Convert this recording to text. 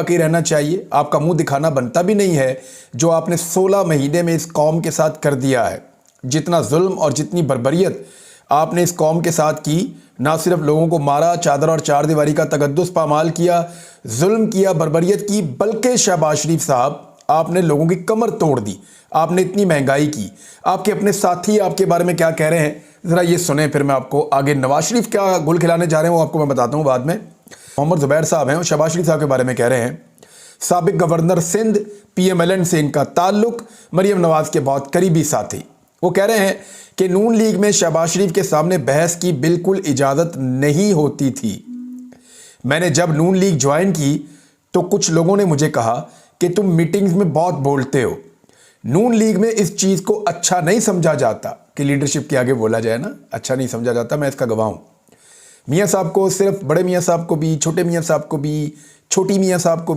کے رہنا چاہیے، آپ کا منہ دکھانا بنتا بھی نہیں ہے جو آپ نے 16 مہینے میں اس قوم کے ساتھ کر دیا ہے۔ جتنا ظلم اور جتنی بربریت آپ نے اس قوم کے ساتھ کی، نہ صرف لوگوں کو مارا، چادر اور چار دیواری کا تقدس پامال کیا، ظلم کیا، بربریت کی، بلکہ شہباز شریف صاحب آپ نے لوگوں کی کمر توڑ دی۔ آپ نے اتنی مہنگائی کی۔ آپ کے اپنے ساتھی آپ کے بارے میں کیا کہہ رہے ہیں ذرا یہ سنیں، پھر میں آپ کو آگے نواز شریف کیا گل کھلانے جا رہے ہیں وہ آپ کو میں بتاتا ہوں بعد میں۔ محمد زبیر صاحب ہیں اور شہباز شریف صاحب کے بارے میں کہہ رہے ہیں سابق governor Sindh P M L N سے ان کا تعلق، مریم نواز کے بہت قریبی ساتھی۔ وہ کہہ رہے ہیں کہ نون لیگ میں شہباز شریف کے سامنے بحث کی بالکل اجازت نہیں ہوتی تھی۔ میں نے جب نون لیگ جوائن کی تو کچھ لوگوں نے مجھے کہا کہ تم میٹنگز میں بہت بولتے ہو۔ نون لیگ میں اس چیز کو اچھا نہیں سمجھا جاتا کہ لیڈرشپ کے آگے بولا جائے نا، اچھا نہیں سمجھا جاتا، میں اس کا گواہ ہوں۔ میاں صاحب کو صرف بڑے میاں صاحب کو بھی، چھوٹے میاں صاحب کو بھی، چھوٹی میاں صاحب کو بھی